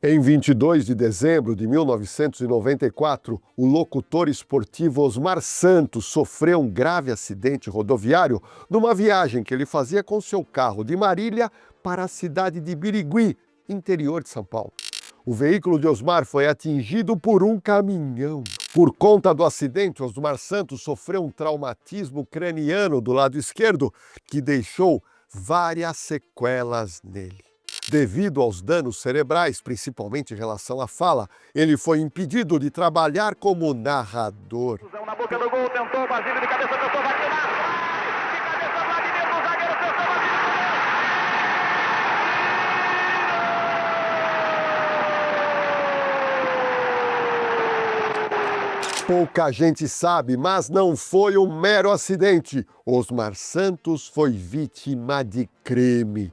Em 22 de dezembro de 1994, o locutor esportivo Osmar Santos sofreu um grave acidente rodoviário numa viagem que ele fazia com seu carro de Marília para a cidade de Birigui, interior de São Paulo. O veículo de Osmar foi atingido por um caminhão. Por conta do acidente, Osmar Santos sofreu um traumatismo craniano do lado esquerdo que deixou várias sequelas nele. Devido aos danos cerebrais, principalmente em relação à fala, ele foi impedido de trabalhar como narrador. Na boca do gol, tentou, Basílio de cabeça, tentou, bateu lá. De cabeça, Vladimir, o zagueiro, tentou, Pouca gente sabe, mas não foi um mero acidente. Osmar Santos foi vítima de crime.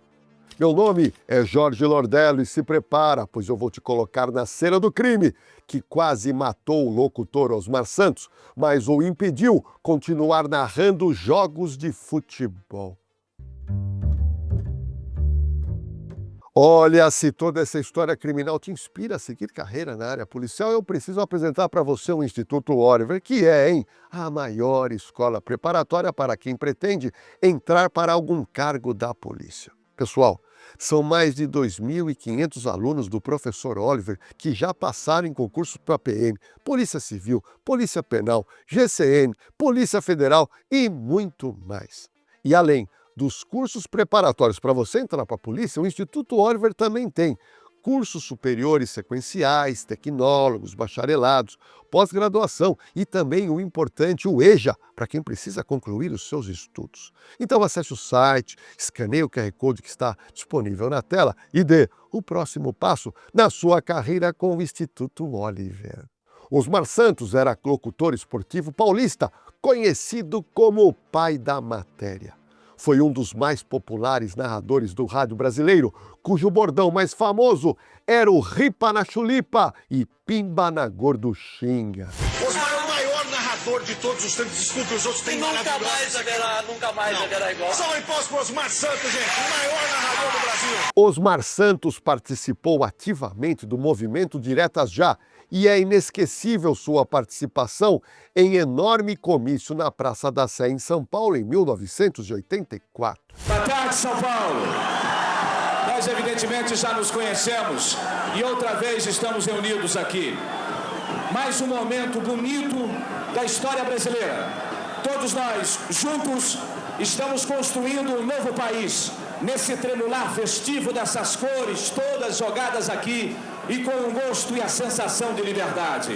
Meu nome é Jorge Lordello e se prepara, pois eu vou te colocar na cena do crime, que quase matou o locutor Osmar Santos, mas o impediu continuar narrando jogos de futebol. Olha, se toda essa história criminal te inspira a seguir carreira na área policial, eu preciso apresentar para você o Instituto Oliver, que é, a maior escola preparatória para quem pretende entrar para algum cargo da polícia. Pessoal, são mais de 2.500 alunos do professor Oliver que já passaram em concursos para PM, Polícia Civil, Polícia Penal, GCN, Polícia Federal e muito mais. E além dos cursos preparatórios para você entrar para a polícia, o Instituto Oliver também tem cursos superiores sequenciais, tecnólogos, bacharelados, pós-graduação e também o importante, o EJA, para quem precisa concluir os seus estudos. Então acesse o site, escaneie o QR Code que está disponível na tela e dê o próximo passo na sua carreira com o Instituto Oliver. Osmar Santos era locutor esportivo paulista, conhecido como o pai da matéria. Foi um dos mais populares narradores do rádio brasileiro, cujo bordão mais famoso era o ripa na chulipa e pimba na gorduchinha. Osmar é o maior narrador de todos os tempos. Desculpe, os outros têm Nunca mais haverá igual. Só em pós pro Osmar Santos, gente, o maior narrador do Brasil. Osmar Santos participou ativamente do movimento Diretas Já, e é inesquecível sua participação em enorme comício na Praça da Sé, em São Paulo, em 1984. Boa tarde, São Paulo. Nós, evidentemente, já nos conhecemos e outra vez estamos reunidos aqui. Mais um momento bonito da história brasileira. Todos nós, juntos, estamos construindo um novo país. Nesse tremular festivo dessas cores, todas jogadas aqui, e com o gosto e a sensação de liberdade.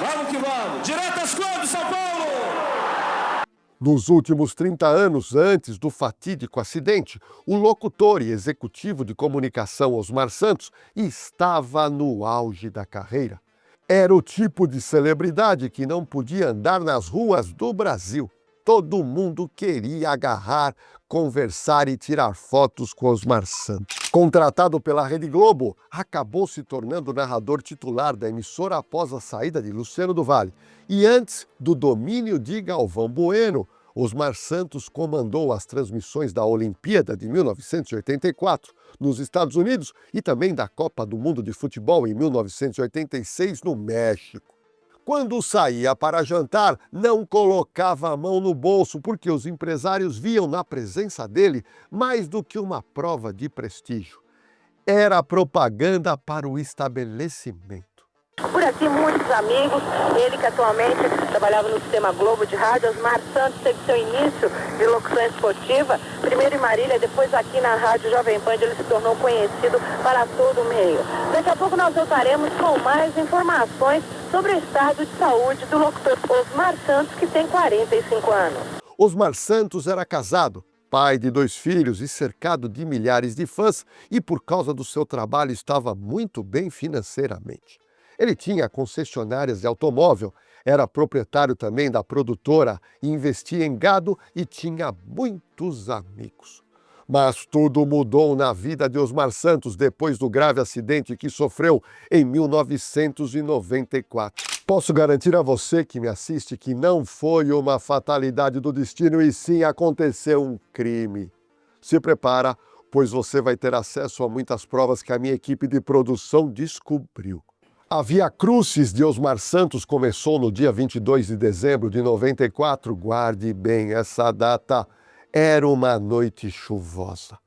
Vamos que vamos! Diretas quando, São Paulo? Nos últimos 30 anos antes do fatídico acidente, o locutor e executivo de comunicação Osmar Santos estava no auge da carreira. Era o tipo de celebridade que não podia andar nas ruas do Brasil. Todo mundo queria agarrar, conversar e tirar fotos com Osmar Santos. Contratado pela Rede Globo, acabou se tornando narrador titular da emissora após a saída de Luciano do Vale. E antes do domínio de Galvão Bueno, Osmar Santos comandou as transmissões da Olimpíada de 1984 nos Estados Unidos e também da Copa do Mundo de Futebol em 1986 no México. Quando saía para jantar, não colocava a mão no bolso, porque os empresários viam na presença dele mais do que uma prova de prestígio. Era propaganda para o estabelecimento. Por aqui, muitos amigos. Ele que atualmente trabalhava no Sistema Globo de Rádio, Osmar Santos, teve seu início de locução esportiva, primeiro em Marília, depois aqui na Rádio Jovem Pan, ele se tornou conhecido para todo o meio. Daqui a pouco nós voltaremos com mais informações sobre o estado de saúde do locutor Osmar Santos, que tem 45 anos. Osmar Santos era casado, pai de 2 filhos e cercado de milhares de fãs, e por causa do seu trabalho estava muito bem financeiramente. Ele tinha concessionárias de automóvel, era proprietário também da produtora, investia em gado e tinha muitos amigos. Mas tudo mudou na vida de Osmar Santos depois do grave acidente que sofreu em 1994. Posso garantir a você que me assiste que não foi uma fatalidade do destino e sim aconteceu um crime. Se prepara, pois você vai ter acesso a muitas provas que a minha equipe de produção descobriu. A Via Crucis de Osmar Santos começou no dia 22 de dezembro de 94. Guarde bem essa data. Era uma noite chuvosa.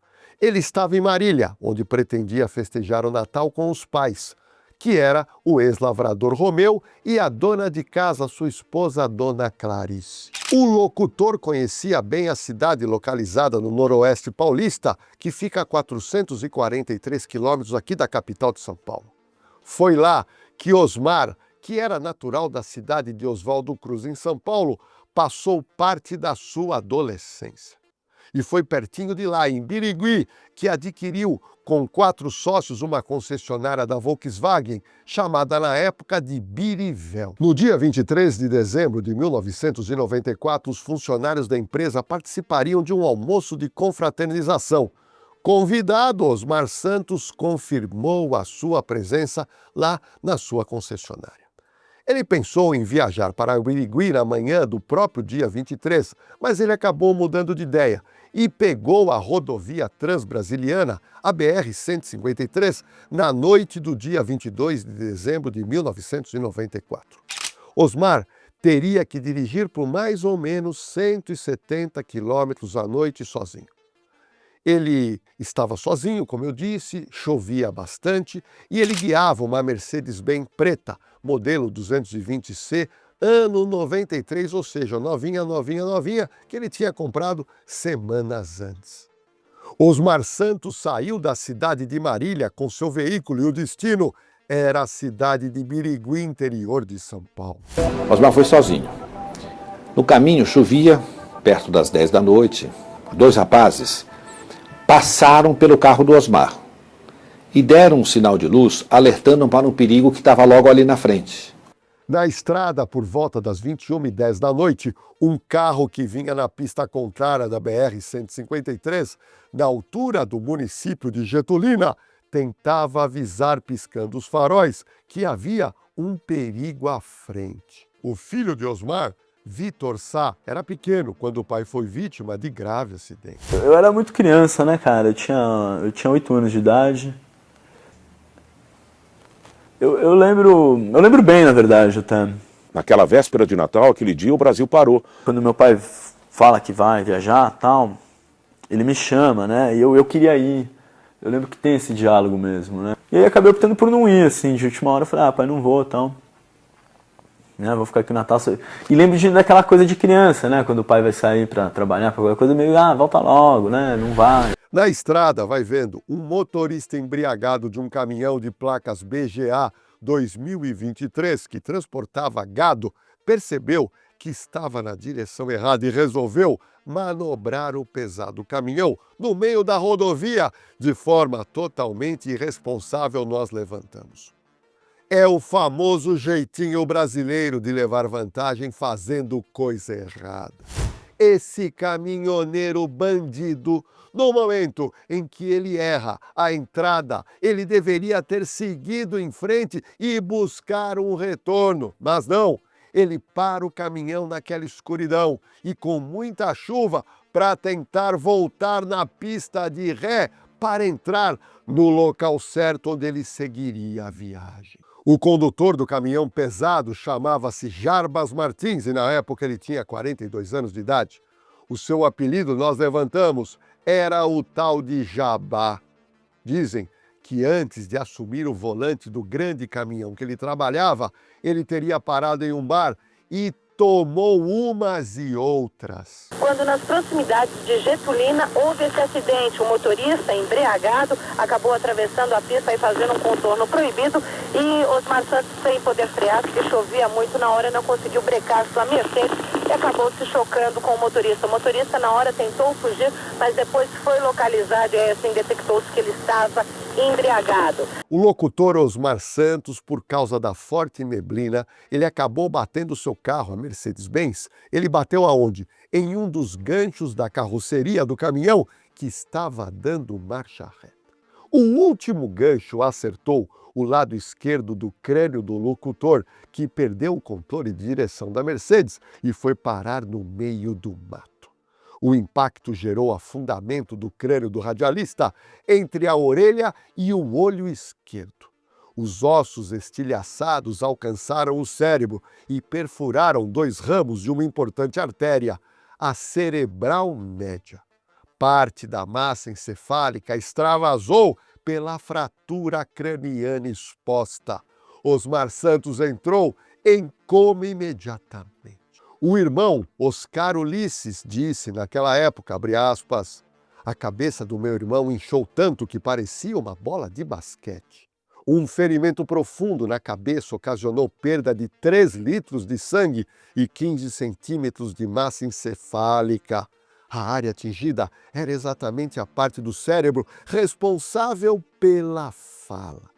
Ele estava em Marília, onde pretendia festejar o Natal com os pais, que era o ex-lavrador Romeu e a dona de casa, sua esposa, Dona Clarice. O locutor conhecia bem a cidade localizada no noroeste paulista, que fica a 443 quilômetros aqui da capital de São Paulo. Foi lá que Osmar, que era natural da cidade de Oswaldo Cruz, em São Paulo, passou parte da sua adolescência. E foi pertinho de lá, em Birigui, que adquiriu com 4 sócios uma concessionária da Volkswagen, chamada na época de Birivel. No dia 23 de dezembro de 1994, os funcionários da empresa participariam de um almoço de confraternização. Convidado, Osmar Santos confirmou a sua presença lá na sua concessionária. Ele pensou em viajar para Birigui na manhã do próprio dia 23, mas ele acabou mudando de ideia e pegou a rodovia transbrasiliana, a BR-153, na noite do dia 22 de dezembro de 1994. Osmar teria que dirigir por mais ou menos 170 quilômetros à noite sozinho. Ele estava sozinho, como eu disse, chovia bastante e ele guiava uma Mercedes-Benz preta, modelo 220C, ano 93, ou seja, novinha, que ele tinha comprado semanas antes. Osmar Santos saiu da cidade de Marília com seu veículo e o destino era a cidade de Birigui, interior de São Paulo. Osmar foi sozinho. No caminho chovia, perto das 10 da noite. 2 rapazes passaram pelo carro do Osmar e deram um sinal de luz alertando para um perigo que estava logo ali na frente. Na estrada, por volta das 21h10 da noite, um carro que vinha na pista contrária da BR-153, na altura do município de Getulina, tentava avisar piscando os faróis que havia um perigo à frente. O filho de Osmar, Vitor Sá, era pequeno quando o pai foi vítima de grave acidente. Eu era muito criança, né, cara? Eu tinha 8 anos de idade. Eu lembro bem, na verdade, até. Naquela véspera de Natal, aquele dia, o Brasil parou. Quando meu pai fala que vai viajar, tal, ele me chama, né? E eu queria ir. Eu lembro que tem esse diálogo mesmo, né? E aí acabei optando por não ir, assim, de última hora. Eu falei, pai, não vou, tal. Né, vou ficar aqui no Natal. E lembro daquela coisa de criança, né? Quando o pai vai sair para trabalhar, para qualquer coisa, meio, volta logo, né? Não vai. Na estrada, vai vendo, um motorista embriagado de um caminhão de placas BGA 2023, que transportava gado, percebeu que estava na direção errada e resolveu manobrar o pesado caminhão no meio da rodovia. De forma totalmente irresponsável, nós levantamos. É o famoso jeitinho brasileiro de levar vantagem fazendo coisa errada. Esse caminhoneiro bandido, no momento em que ele erra a entrada, ele deveria ter seguido em frente e buscar um retorno. Mas não, ele para o caminhão naquela escuridão e com muita chuva para tentar voltar na pista de ré para entrar no local certo onde ele seguiria a viagem. O condutor do caminhão pesado chamava-se Jarbas Martins e na época ele tinha 42 anos de idade. O seu apelido, nós levantamos, era o tal de Jabá. Dizem que antes de assumir o volante do grande caminhão que ele trabalhava, ele teria parado em um bar e tomou umas e outras. Quando nas proximidades de Getulina houve esse acidente, o motorista embriagado acabou atravessando a pista e fazendo um contorno proibido e Osmar Santos, sem poder frear, porque chovia muito na hora, não conseguiu brecar sua Mercedes e acabou se chocando com o motorista. O motorista na hora tentou fugir, mas depois foi localizado e assim detectou-se que ele estava embriagado. O locutor Osmar Santos, por causa da forte neblina, ele acabou batendo seu carro, a Mercedes-Benz. Ele bateu aonde? Em um dos ganchos da carroceria do caminhão que estava dando marcha reta. O último gancho acertou o lado esquerdo do crânio do locutor, que perdeu o controle de direção da Mercedes e foi parar no meio do mato. O impacto gerou afundamento do crânio do radialista entre a orelha e o olho esquerdo. Os ossos estilhaçados alcançaram o cérebro e perfuraram 2 ramos de uma importante artéria, a cerebral média. Parte da massa encefálica extravasou pela fratura craniana exposta. Osmar Santos entrou em coma imediatamente. O irmão Oscar Ulisses disse naquela época, abre aspas, a cabeça do meu irmão inchou tanto que parecia uma bola de basquete. Um ferimento profundo na cabeça ocasionou perda de 3 litros de sangue e 15 centímetros de massa encefálica. A área atingida era exatamente a parte do cérebro responsável pela fala.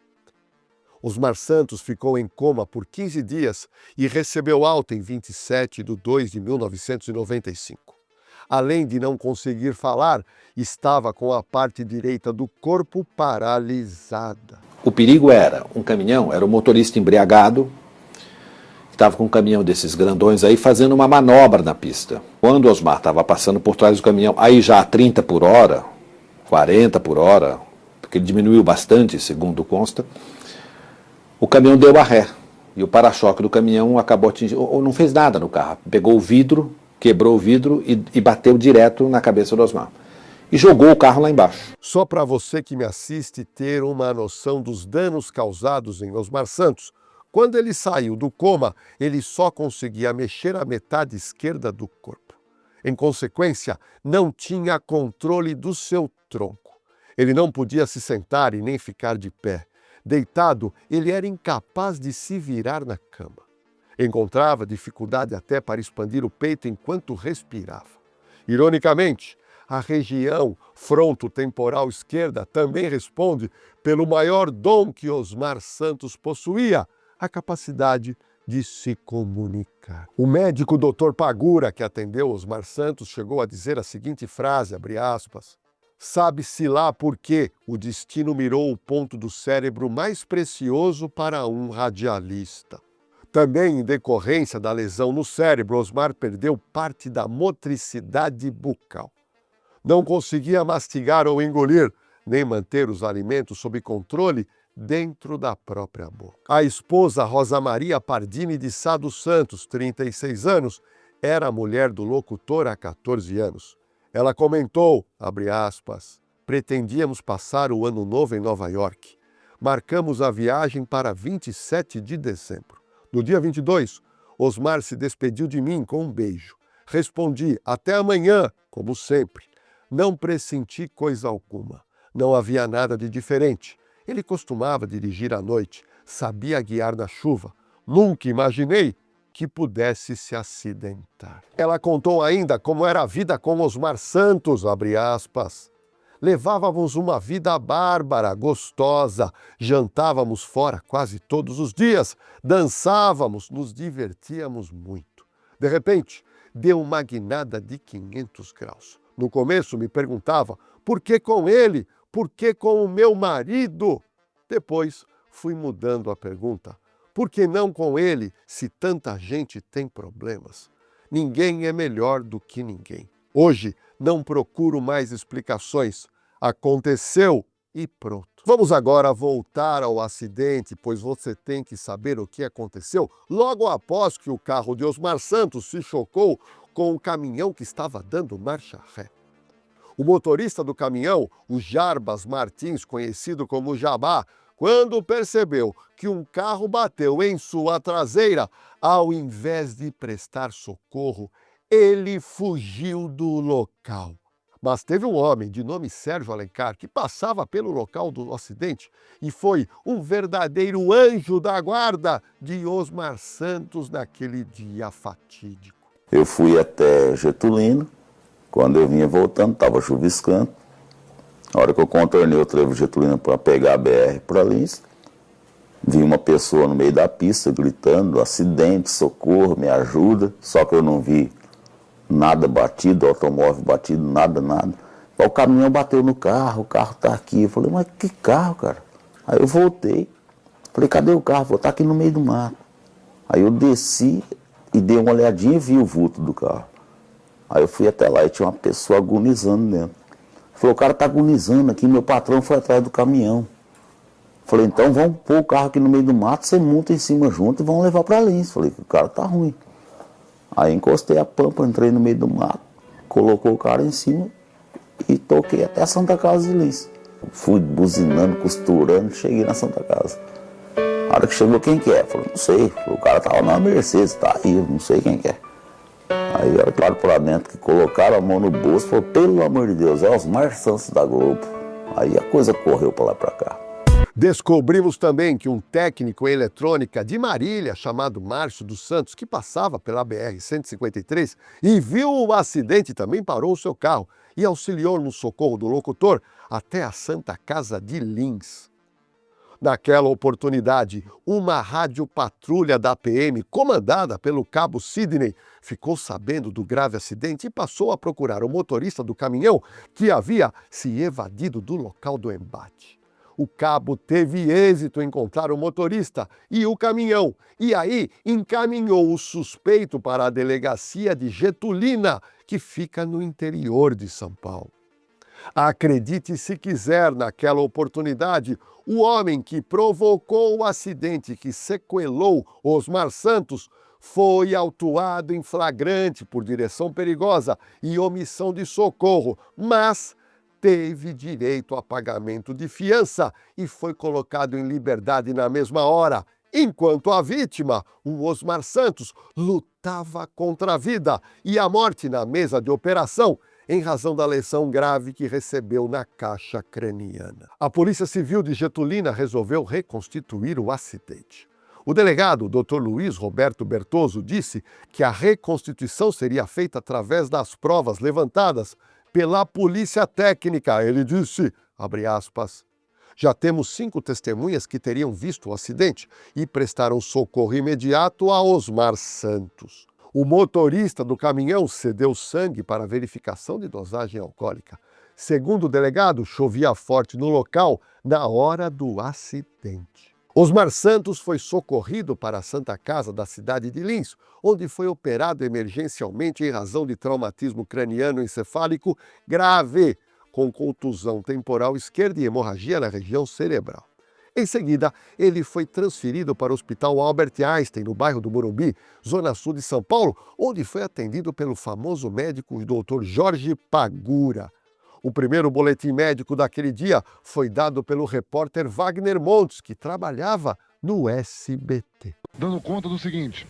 Osmar Santos ficou em coma por 15 dias e recebeu alta em 27 de 2 de 1995. Além de não conseguir falar, estava com a parte direita do corpo paralisada. O perigo era o motorista embriagado, estava com um caminhão desses grandões aí fazendo uma manobra na pista. Quando o Osmar estava passando por trás do caminhão, aí já a 30 por hora, 40 por hora, porque ele diminuiu bastante, segundo consta, o caminhão deu a ré e o para-choque do caminhão acabou atingindo, ou não fez nada no carro, pegou o vidro, quebrou o vidro e bateu direto na cabeça do Osmar. E jogou o carro lá embaixo. Só para você que me assiste ter uma noção dos danos causados em Osmar Santos, quando ele saiu do coma, ele só conseguia mexer a metade esquerda do corpo. Em consequência, não tinha controle do seu tronco. Ele não podia se sentar e nem ficar de pé. Deitado, ele era incapaz de se virar na cama. Encontrava dificuldade até para expandir o peito enquanto respirava. Ironicamente, a região frontotemporal esquerda também responde pelo maior dom que Osmar Santos possuía, a capacidade de se comunicar. O médico Dr. Pagura, que atendeu Osmar Santos, chegou a dizer a seguinte frase, abre aspas, sabe-se lá por que o destino mirou o ponto do cérebro mais precioso para um radialista. Também em decorrência da lesão no cérebro, Osmar perdeu parte da motricidade bucal. Não conseguia mastigar ou engolir, nem manter os alimentos sob controle dentro da própria boca. A esposa Rosa Maria Pardini de Sá dos Santos, 36 anos, era a mulher do locutor há 14 anos. Ela comentou, abre aspas, pretendíamos passar o ano novo em Nova York. Marcamos a viagem para 27 de dezembro. No dia 22, Osmar se despediu de mim com um beijo. Respondi, até amanhã, como sempre. Não pressenti coisa alguma. Não havia nada de diferente. Ele costumava dirigir à noite, sabia guiar na chuva. Nunca imaginei que pudesse se acidentar. Ela contou ainda como era a vida com Osmar Santos, abre aspas. Levávamos uma vida bárbara, gostosa, jantávamos fora quase todos os dias, dançávamos, nos divertíamos muito. De repente, deu uma guinada de 500 graus. No começo me perguntava, por que com ele? Por que com o meu marido? Depois fui mudando a pergunta. Por que não com ele, se tanta gente tem problemas? Ninguém é melhor do que ninguém. Hoje não procuro mais explicações. Aconteceu e pronto. Vamos agora voltar ao acidente, pois você tem que saber o que aconteceu logo após que o carro de Osmar Santos se chocou com o caminhão que estava dando marcha ré. O motorista do caminhão, o Jarbas Martins, conhecido como Jabá, quando percebeu que um carro bateu em sua traseira, ao invés de prestar socorro, ele fugiu do local. Mas teve um homem de nome Sérgio Alencar que passava pelo local do acidente e foi um verdadeiro anjo da guarda de Osmar Santos naquele dia fatídico. Eu fui até Getulino, quando eu vinha voltando, estava chuviscando. Na hora que eu contornei o trevo Getulino para pegar a BR para Lins, vi uma pessoa no meio da pista gritando, acidente, socorro, me ajuda, só que eu não vi nada batido, automóvel batido, nada. O caminhão bateu no carro, o carro está aqui. Eu falei, mas que carro, cara? Aí eu voltei, falei, cadê o carro? Falei, tá aqui no meio do mato. Aí eu desci e dei uma olhadinha e vi o vulto do carro. Aí eu fui até lá e tinha uma pessoa agonizando dentro. Falou, o cara tá agonizando aqui, meu patrão foi atrás do caminhão. Falei, então vamos pôr o carro aqui no meio do mato, você monta em cima junto e vamos levar pra Lins. Falei, o cara tá ruim. Aí encostei a pampa, entrei no meio do mato, colocou o cara em cima e toquei até a Santa Casa de Lins. Fui buzinando, costurando, cheguei na Santa Casa. A hora que chegou, quem que é? Falei, não sei. O cara tava na Mercedes, tá aí, eu não sei quem que é. Aí olharam pra dentro, que colocaram a mão no bolso, falou, pelo amor de Deus, é Osmar Santos da Globo. Aí a coisa correu pra lá e pra cá. Descobrimos também que um técnico em eletrônica de Marília, chamado Márcio dos Santos, que passava pela BR-153 e viu o acidente, também parou o seu carro e auxiliou no socorro do locutor até a Santa Casa de Lins. Naquela oportunidade, uma radiopatrulha da PM, comandada pelo cabo Sidney, ficou sabendo do grave acidente e passou a procurar o motorista do caminhão que havia se evadido do local do embate. O cabo teve êxito em encontrar o motorista e o caminhão, e aí encaminhou o suspeito para a delegacia de Getulina, que fica no interior de São Paulo. Acredite se quiser, naquela oportunidade, o homem que provocou o acidente que sequelou Osmar Santos foi autuado em flagrante por direção perigosa e omissão de socorro, mas teve direito a pagamento de fiança e foi colocado em liberdade na mesma hora, enquanto a vítima, o Osmar Santos, lutava contra a vida e a morte na mesa de operação, em razão da lesão grave que recebeu na caixa craniana. A Polícia Civil de Getulina resolveu reconstituir o acidente. O delegado, Dr. Luiz Roberto Bertoso, disse que a reconstituição seria feita através das provas levantadas pela Polícia Técnica. Ele disse, abre aspas, já temos 5 testemunhas que teriam visto o acidente e prestaram socorro imediato a Osmar Santos. O motorista do caminhão cedeu sangue para verificação de dosagem alcoólica. Segundo o delegado, chovia forte no local na hora do acidente. Osmar Santos foi socorrido para a Santa Casa da cidade de Lins, onde foi operado emergencialmente em razão de traumatismo craniano encefálico grave, com contusão temporal esquerda e hemorragia na região cerebral. Em seguida, ele foi transferido para o Hospital Albert Einstein, no bairro do Morumbi, zona sul de São Paulo, onde foi atendido pelo famoso médico Dr. Jorge Pagura. O primeiro boletim médico daquele dia foi dado pelo repórter Wagner Montes, que trabalhava no SBT. Dando conta do seguinte,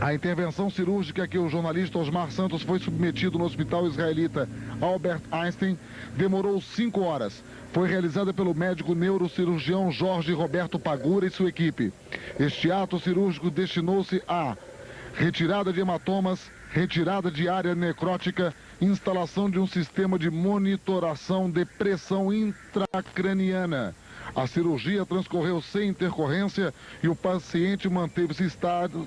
a intervenção cirúrgica que o jornalista Osmar Santos foi submetido no hospital israelita Albert Einstein demorou 5 horas. Foi realizada pelo médico neurocirurgião Jorge Roberto Pagura e sua equipe. Este ato cirúrgico destinou-se a retirada de hematomas, retirada de área necrótica, instalação de um sistema de monitoração de pressão intracraniana. A cirurgia transcorreu sem intercorrência e o paciente manteve-se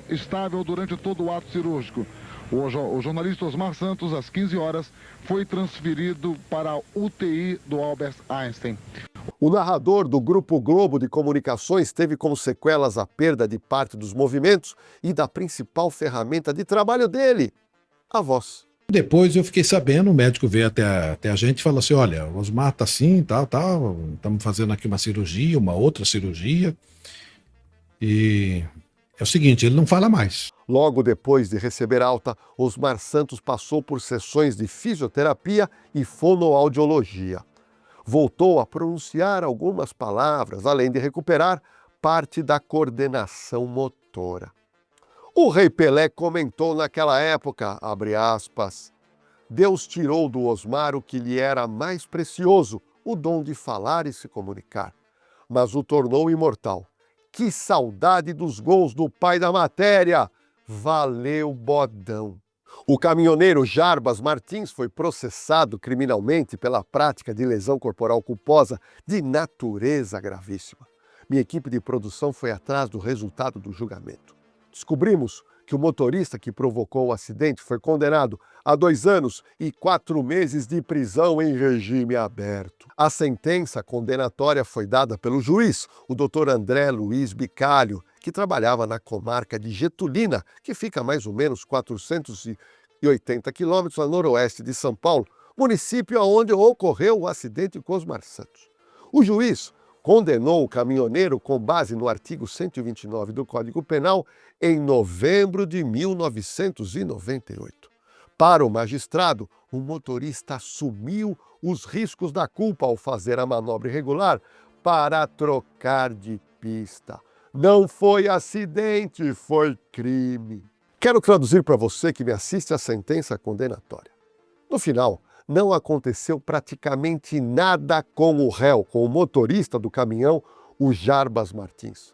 estável durante todo o ato cirúrgico. O jornalista Osmar Santos, às 15 horas, foi transferido para a UTI do Albert Einstein. O narrador do Grupo Globo de Comunicações teve como sequelas a perda de parte dos movimentos e da principal ferramenta de trabalho dele, a voz. Depois eu fiquei sabendo, o médico veio até a gente e falou assim, olha, o Osmar tá assim, tal, estamos fazendo aqui uma cirurgia, uma outra cirurgia, e é o seguinte, ele não fala mais. Logo depois de receber alta, Osmar Santos passou por sessões de fisioterapia e fonoaudiologia. Voltou a pronunciar algumas palavras, além de recuperar parte da coordenação motora. O Rei Pelé comentou naquela época, abre aspas, Deus tirou do Osmar o que lhe era mais precioso, o dom de falar e se comunicar, mas o tornou imortal. Que saudade dos gols do pai da matéria! Valeu, bodão! O caminhoneiro Jarbas Martins foi processado criminalmente pela prática de lesão corporal culposa de natureza gravíssima. Minha equipe de produção foi atrás do resultado do julgamento. Descobrimos que o motorista que provocou o acidente foi condenado a 2 anos e 4 meses de prisão em regime aberto. A sentença condenatória foi dada pelo juiz, o Dr. André Luiz Bicalho, que trabalhava na comarca de Getulina, que fica a mais ou menos 400 180 quilômetros a noroeste de São Paulo, município onde ocorreu o acidente com Osmar Santos. O juiz condenou o caminhoneiro com base no artigo 129 do Código Penal em novembro de 1998. Para o magistrado, o motorista assumiu os riscos da culpa ao fazer a manobra irregular para trocar de pista. Não foi acidente, foi crime. Quero traduzir para você que me assiste a sentença condenatória. No final, não aconteceu praticamente nada com o réu, com o motorista do caminhão, o Jarbas Martins.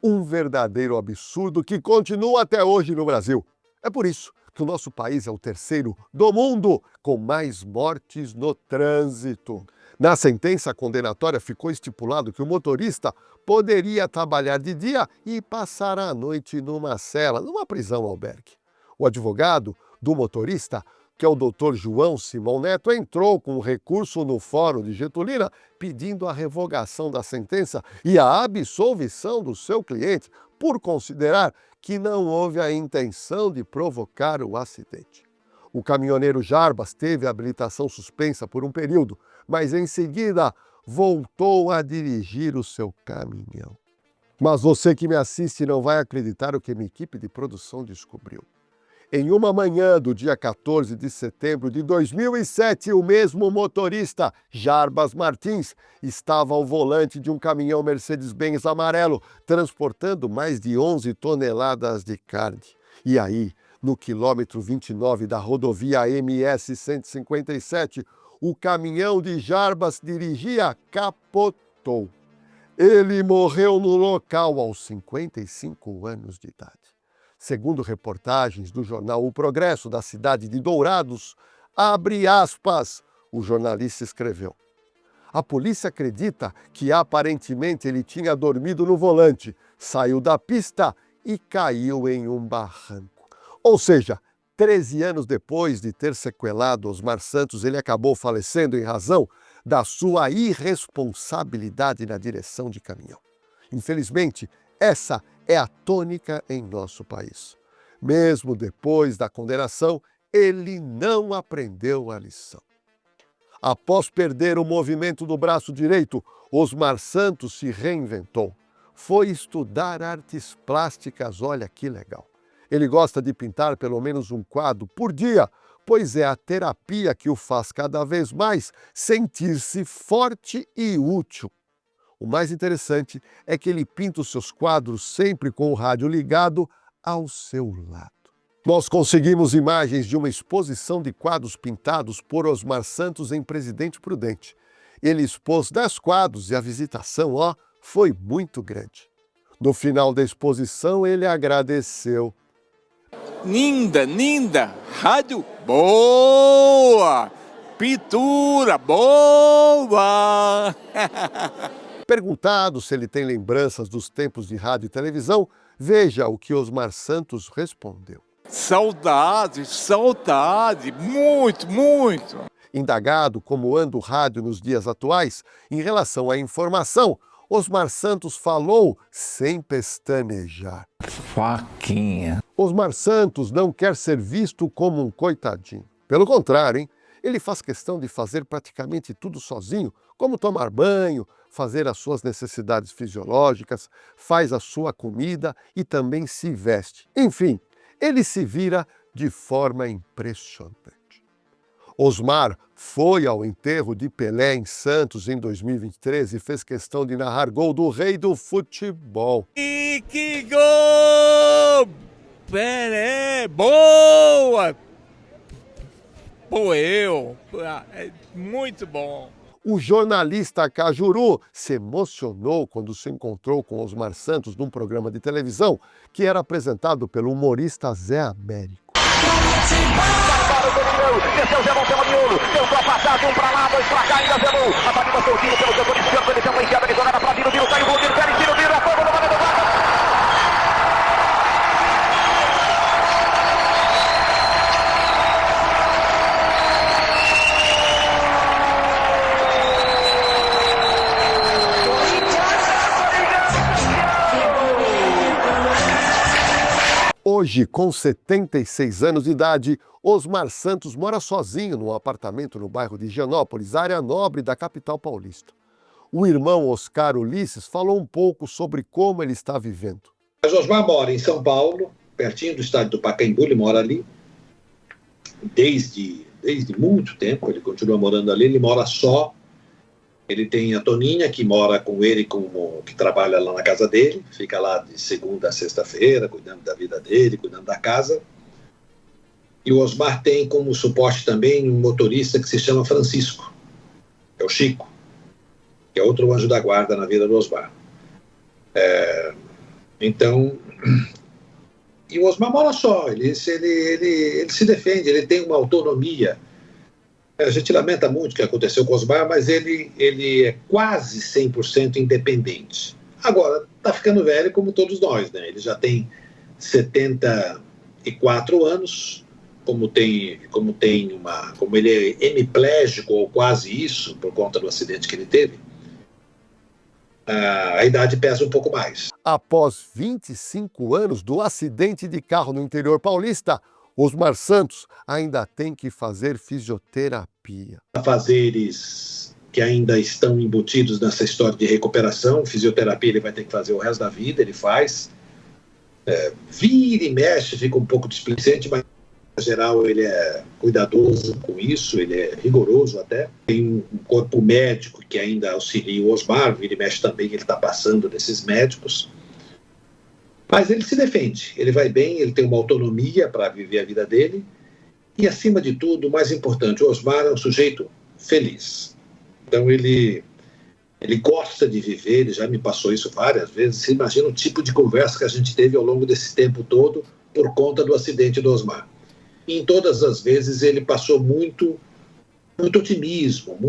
Um verdadeiro absurdo que continua até hoje no Brasil. É por isso que o nosso país é o terceiro do mundo com mais mortes no trânsito. Na sentença condenatória ficou estipulado que o motorista poderia trabalhar de dia e passar a noite numa cela, numa prisão-albergue. O advogado do motorista, que é o Dr. João Simão Neto, entrou com um recurso no Fórum de Getulina pedindo a revogação da sentença e a absolvição do seu cliente por considerar que não houve a intenção de provocar o acidente. O caminhoneiro Jarbas teve a habilitação suspensa por um período, mas em seguida voltou a dirigir o seu caminhão. Mas você que me assiste não vai acreditar o que minha equipe de produção descobriu. Em uma manhã do dia 14 de setembro de 2007, o mesmo motorista, Jarbas Martins, estava ao volante de um caminhão Mercedes-Benz amarelo, transportando mais de 11 toneladas de carne. E aí, no quilômetro 29 da rodovia MS 157, o caminhão de Jarbas dirigia capotou. Ele morreu no local aos 55 anos de idade. Segundo reportagens do jornal O Progresso, da cidade de Dourados, abre aspas, o jornalista escreveu. A polícia acredita que aparentemente ele tinha dormido no volante, saiu da pista e caiu em um barranco. Ou seja, 13 anos depois de ter sequelado Osmar Santos, ele acabou falecendo em razão da sua irresponsabilidade na direção de caminhão. Infelizmente, essa é a tônica em nosso país. Mesmo depois da condenação, ele não aprendeu a lição. Após perder o movimento do braço direito, Osmar Santos se reinventou. Foi estudar artes plásticas, olha que legal. Ele gosta de pintar pelo menos um quadro por dia, pois é a terapia que o faz cada vez mais sentir-se forte e útil. O mais interessante é que ele pinta os seus quadros sempre com o rádio ligado ao seu lado. Nós conseguimos imagens de uma exposição de quadros pintados por Osmar Santos em Presidente Prudente. Ele expôs 10 quadros e a visitação, foi muito grande. No final da exposição, ele agradeceu. Linda, rádio boa, pintura boa. Perguntado se ele tem lembranças dos tempos de rádio e televisão, veja o que Osmar Santos respondeu. Saudade, muito. Indagado como anda o rádio nos dias atuais, em relação à informação, Osmar Santos falou sem pestanejar. Faquinha. Osmar Santos não quer ser visto como um coitadinho. Pelo contrário, hein? Ele faz questão de fazer praticamente tudo sozinho, como tomar banho, fazer as suas necessidades fisiológicas, faz a sua comida e também se veste. Enfim, ele se vira de forma impressionante. Osmar foi ao enterro de Pelé em Santos em 2023 e fez questão de narrar gol do rei do futebol. E que gol! Pelé, boa! Muito bom. O jornalista Cajuru se emocionou quando se encontrou com Osmar Santos num programa de televisão que era apresentado pelo humorista Zé Américo. Desceu Zé pelo miolo, tentou a passagem, um pra lá, dois pra cá, ainda Zé Bom. A batida soltinha pelo setor esquerdo, ele tem uma enfiada de jogada pra Viro, caiu o gol, Viro, a fogo no goleiro do Vasco. Hoje, com 76 anos de idade, Osmar Santos mora sozinho num apartamento no bairro de Higienópolis, área nobre da capital paulista. O irmão Oscar Ulisses falou um pouco sobre como ele está vivendo. Mas Osmar mora em São Paulo, pertinho do estádio do Pacaembu, ele mora ali desde muito tempo, ele continua morando ali, ele mora só. Ele tem a Toninha, que mora com ele, que trabalha lá na casa dele, fica lá de segunda a sexta-feira, cuidando da vida dele, cuidando da casa. E o Osmar tem como suporte também um motorista que se chama Francisco, que é o Chico, que é outro anjo da guarda na vida do Osmar. Então, e o Osmar mora só, ele se defende, ele tem uma autonomia. A gente lamenta muito o que aconteceu com o Osmar, mas ele é quase 100% independente. Agora, está ficando velho como todos nós, né? Ele já tem 74 anos, como ele é hemiplégico ou quase isso, por conta do acidente que ele teve, a idade pesa um pouco mais. Após 25 anos do acidente de carro no interior paulista, Osmar Santos ainda tem que fazer fisioterapia. Afazeres que ainda estão embutidos nessa história de recuperação, fisioterapia ele vai ter que fazer o resto da vida, ele faz. Vira e mexe, fica um pouco displicente, mas em geral ele é cuidadoso com isso, ele é rigoroso até. Tem um corpo médico que ainda auxilia o Osmar, vira e mexe também, ele está passando desses médicos. Mas ele se defende, ele vai bem, ele tem uma autonomia para viver a vida dele. E, acima de tudo, o mais importante, o Osmar é um sujeito feliz. Então, ele gosta de viver, ele já me passou isso várias vezes. Você imagina o tipo de conversa que a gente teve ao longo desse tempo todo por conta do acidente do Osmar. E em todas as vezes ele passou muito otimismo,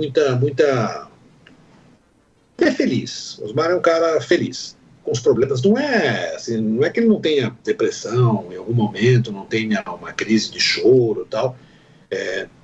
é feliz. O Osmar é um cara feliz. Com os problemas, não é que ele não tenha depressão em algum momento, não tenha uma crise de choro e tal,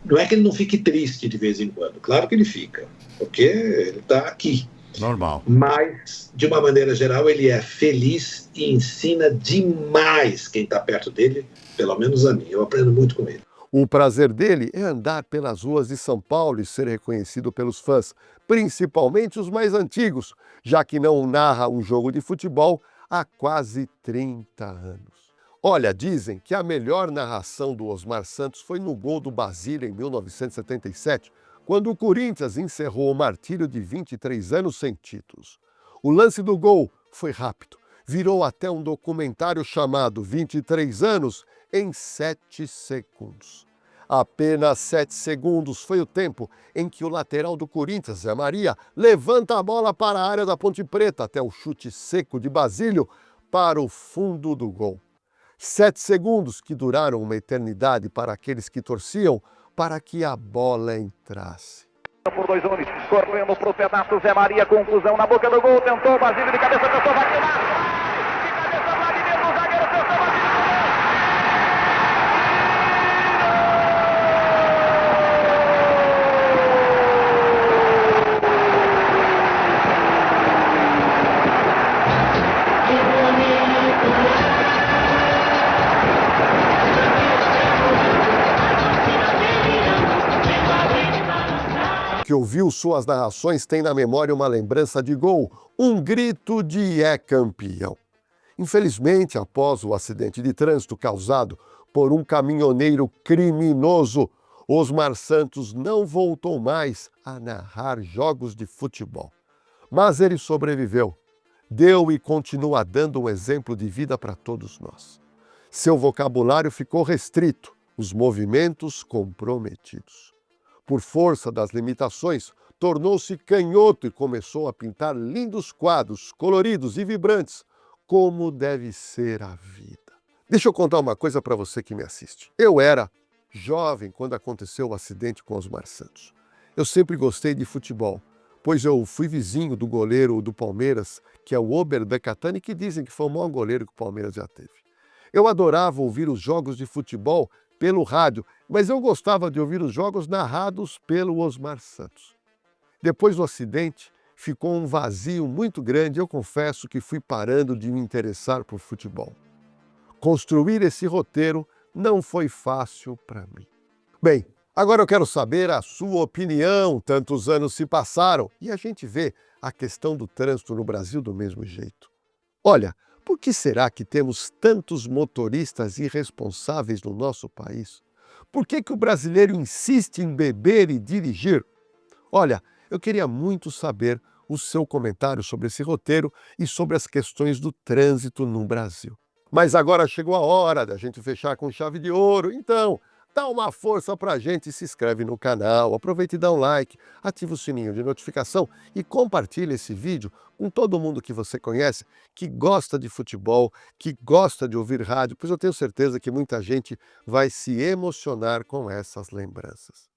não é que ele não fique triste de vez em quando, claro que ele fica, porque ele está aqui. Normal. Mas, de uma maneira geral, ele é feliz e ensina demais quem está perto dele, pelo menos a mim, eu aprendo muito com ele. O prazer dele é andar pelas ruas de São Paulo e ser reconhecido pelos fãs, principalmente os mais antigos, já que não narra um jogo de futebol há quase 30 anos. Olha, dizem que a melhor narração do Osmar Santos foi no gol do Basílio em 1977, quando o Corinthians encerrou o martírio de 23 anos sem títulos. O lance do gol foi rápido, virou até um documentário chamado 23 anos em 7 segundos. Apenas 7 segundos foi o tempo em que o lateral do Corinthians, Zé Maria, levanta a bola para a área da Ponte Preta até o chute seco de Basílio para o fundo do gol. 7 segundos que duraram uma eternidade para aqueles que torciam para que a bola entrasse. Por dois homens, correndo para o pedaço, Zé Maria, conclusão na boca do gol, tentou, Basílio de cabeça, tentou, vai tirar. Que ouviu suas narrações tem na memória uma lembrança de gol, um grito de "é campeão". Infelizmente, após o acidente de trânsito causado por um caminhoneiro criminoso, Osmar Santos não voltou mais a narrar jogos de futebol. Mas ele sobreviveu, deu e continua dando um exemplo de vida para todos nós. Seu vocabulário ficou restrito, os movimentos comprometidos. Por força das limitações, tornou-se canhoto e começou a pintar lindos quadros, coloridos e vibrantes, como deve ser a vida. Deixa eu contar uma coisa para você que me assiste. Eu era jovem quando aconteceu o acidente com Osmar Santos. Eu sempre gostei de futebol, pois eu fui vizinho do goleiro do Palmeiras, que é o Ober Decatani, que dizem que foi o maior goleiro que o Palmeiras já teve. Eu adorava ouvir os jogos de futebol pelo rádio, mas eu gostava de ouvir os jogos narrados pelo Osmar Santos. Depois do acidente, ficou um vazio muito grande, eu confesso que fui parando de me interessar por futebol. construir esse roteiro não foi fácil para mim. Bem, agora eu quero saber a sua opinião. Tantos anos se passaram e a gente vê a questão do trânsito no Brasil do mesmo jeito. Olha, por que será que temos tantos motoristas irresponsáveis no nosso país? Por que o brasileiro insiste em beber e dirigir? Olha, eu queria muito saber o seu comentário sobre esse roteiro e sobre as questões do trânsito no Brasil. Mas agora chegou a hora da gente fechar com chave de ouro, então dá uma força pra gente e se inscreve no canal, aproveita e dá um like, ativa o sininho de notificação e compartilha esse vídeo com todo mundo que você conhece, que gosta de futebol, que gosta de ouvir rádio, pois eu tenho certeza que muita gente vai se emocionar com essas lembranças.